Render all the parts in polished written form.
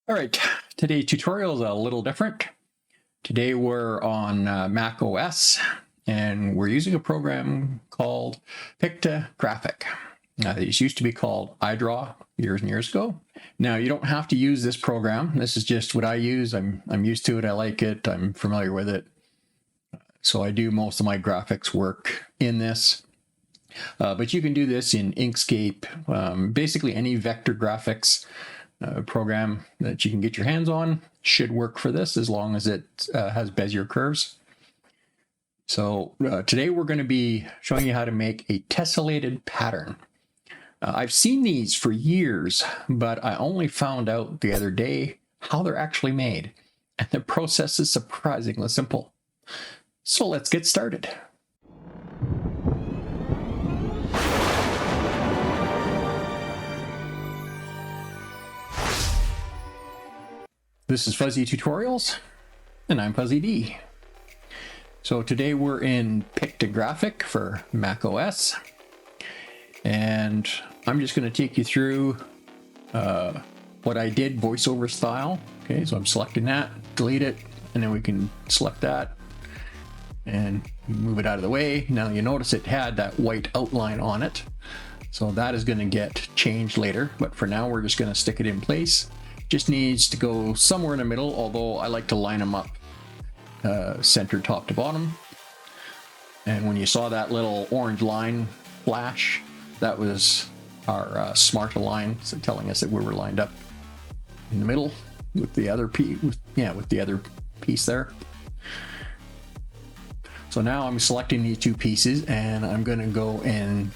All right, today's tutorial is a little different. Today we're on Mac OS and we're using a program called Picta Graphic. These used to be called iDraw years and years ago. Now you don't have to use this program. This is just what I use. I'm used to it. I like it. I'm familiar with it. So I do most of my graphics work in this. But you can do this in Inkscape, basically any vector graphics program that you can get your hands on should work for this as long as it has Bezier curves. So today we're going to be showing you how to make a tessellated pattern. I've seen these for years, but I only found out the other day how they're actually made. And the process is surprisingly simple. So let's get started. This is Fuzzee Tutorials, and I'm Fuzzee D. So today we're in Picta Graphic for Mac OS, and I'm just going to take you through what I did voiceover style. Okay, so I'm selecting that, delete it, and then we can select that and move it out of the way. Now you notice it had that white outline on it, so that is going to get changed later, but for now we're just going to stick it in place. Just needs to go somewhere in the middle, although I like to line them up center top to bottom. And when you saw that little orange line flash, that was our smart align, so telling us that we were lined up in the middle with the other piece. With the other piece there. So now I'm selecting these two pieces and I'm going to go and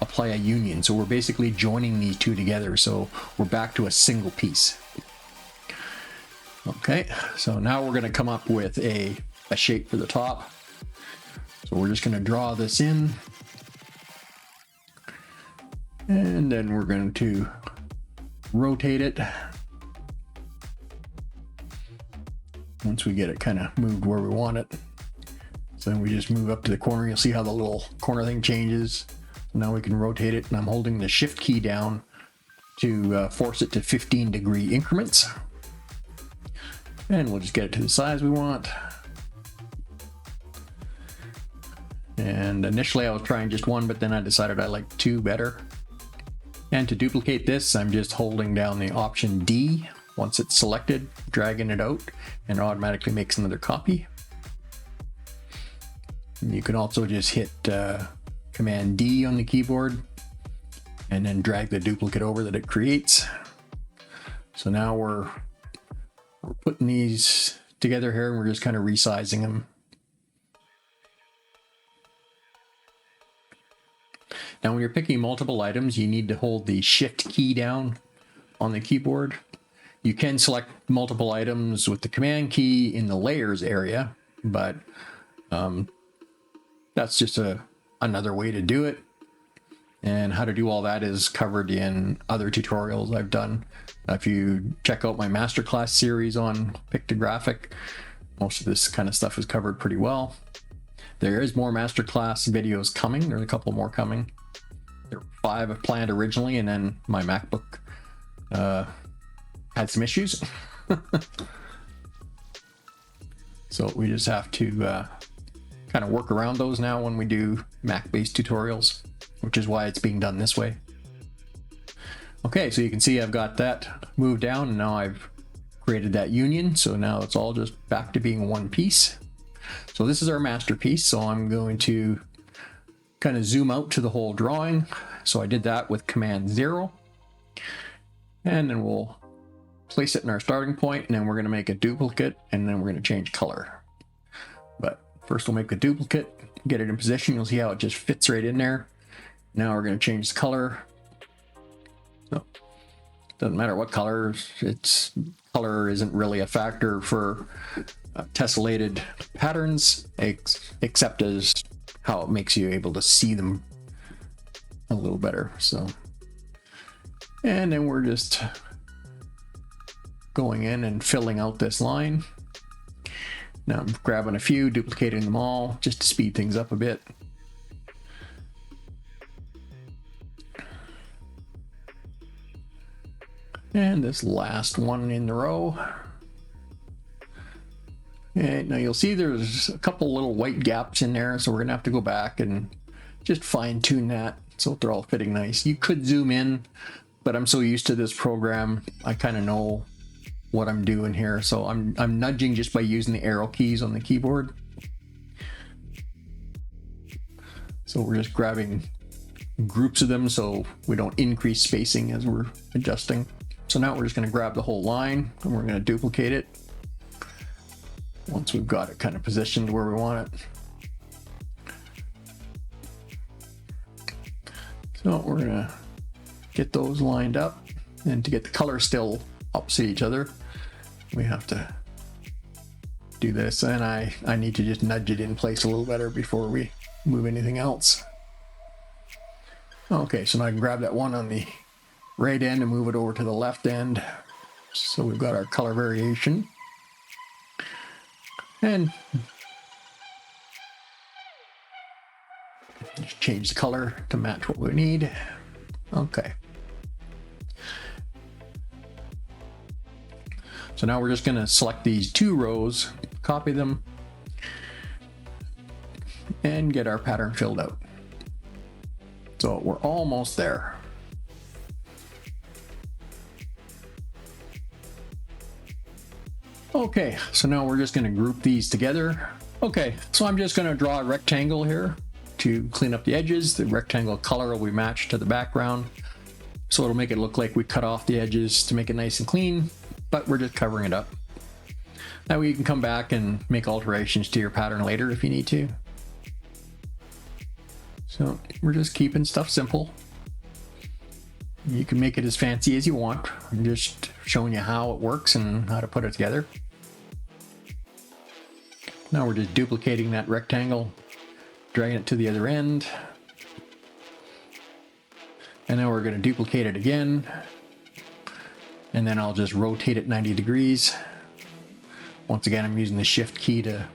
apply a union. So we're basically joining these two together, so we're back to a single piece. Okay, so now we're going to come up with a shape for the top. So we're just going to draw this in, and then we're going to rotate it once we get it kind of moved where we want it. So then we just move up to the corner. You'll see how the little corner thing changes. Now we can rotate it, and I'm holding the shift key down to force it to 15-degree increments. And we'll just get it to the size we want. And initially I was trying just one, but then I decided I like two better. And to duplicate this, I'm just holding down the option D. Once it's selected, dragging it out, and it automatically makes another copy. And you can also just hit Command D on the keyboard and then drag the duplicate over that it creates. So now we're putting these together here, and we're just kind of resizing them. Now when you're picking multiple items, you need to hold the shift key down on the keyboard. You can select multiple items with the command key in the layers area, but that's just another way to do it. And how to do all that is covered in other tutorials I've done. If you check out my masterclass series on Picta Graphic, most of this kind of stuff is covered pretty well. There is more masterclass videos coming. There's a couple more coming. There were 5 planned originally, and then my MacBook had some issues. So we just have to kind of work around those now when we do Mac-based tutorials, which is why it's being done this way. Okay, so you can see I've got that moved down, and now I've created that union, so now it's all just back to being one piece. So this is our masterpiece, so I'm going to kind of zoom out to the whole drawing. So I did that with Command 0, and then we'll place it in our starting point, and then we're going to make a duplicate, and then we're going to change color. But first we'll make the duplicate, get it in position. You'll see how it just fits right in there. Now we're going to change the color. So doesn't matter what color, its color isn't really a factor for tessellated patterns, except as how it makes you able to see them a little better. So, and then we're just going in and filling out this line. Now I'm grabbing a few, duplicating them all just to speed things up a bit. And this last one in the row. And now you'll see there's a couple little white gaps in there, so we're gonna have to go back and just fine tune that so they're all fitting nice. You could zoom in, but I'm so used to this program, I kind of know what I'm doing here. So I'm nudging just by using the arrow keys on the keyboard. So we're just grabbing groups of them so we don't increase spacing as we're adjusting. So now we're just gonna grab the whole line and we're gonna duplicate it once we've got it kind of positioned where we want it. So we're gonna get those lined up, and to get the color still opposite each other, we have to do this, and I need to just nudge it in place a little better before we move anything else. Okay, so now I can grab that one on the right end and move it over to the left end. So we've got our color variation. And just change the color to match what we need. Okay. So now we're just going to select these two rows, copy them, and get our pattern filled out. So we're almost there. Okay, so now we're just going to group these together. Okay, so I'm just going to draw a rectangle here to clean up the edges. The rectangle color will be matched to the background, so it'll make it look like we cut off the edges to make it nice and clean, but we're just covering it up. That way you can come back and make alterations to your pattern later if you need to. So we're just keeping stuff simple. You can make it as fancy as you want. I'm just showing you how it works and how to put it together. Now we're just duplicating that rectangle, dragging it to the other end. And then we're going to duplicate it again. And then I'll just rotate it 90 degrees. Once again, I'm using the shift key to,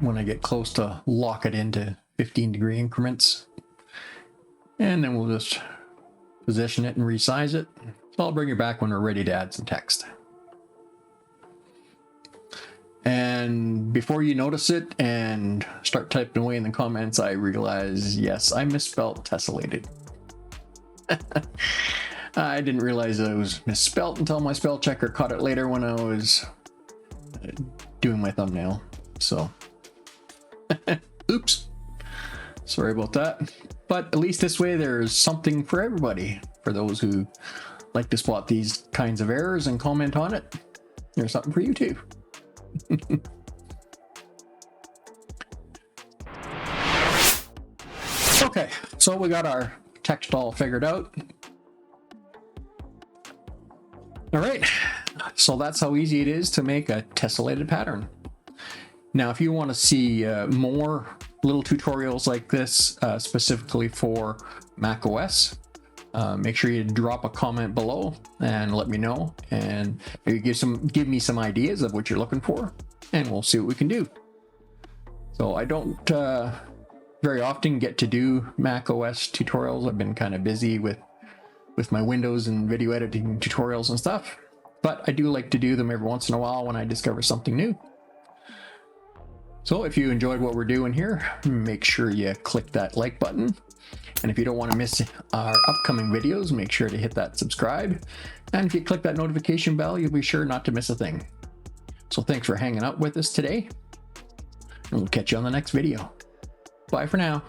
when I get close, to lock it into 15-degree increments. And then we'll just position it and resize it. So I'll bring it back when we're ready to add some text. And before you notice it and start typing away in the comments, I realize, yes, I misspelled tessellated. I didn't realize it was misspelled until my spell checker caught it later when I was doing my thumbnail. So, oops. Sorry about that. But at least this way there's something for everybody. For those who like to spot these kinds of errors and comment on it, there's something for you too. Okay, so we got our text all figured out. All right, so that's how easy it is to make a tessellated pattern. Now, if you want to see more little tutorials like this, specifically for Mac OS, make sure you drop a comment below and let me know, and maybe give me some ideas of what you're looking for, and we'll see what we can do. So I don't very often get to do Mac OS tutorials. I've been kind of busy with my Windows and video editing tutorials and stuff, but I do like to do them every once in a while when I discover something new. So if you enjoyed what we're doing here, make sure you click that like button. And if you don't want to miss our upcoming videos, make sure to hit that subscribe. And if you click that notification bell, you'll be sure not to miss a thing. So thanks for hanging out with us today, and we'll catch you on the next video. Bye for now.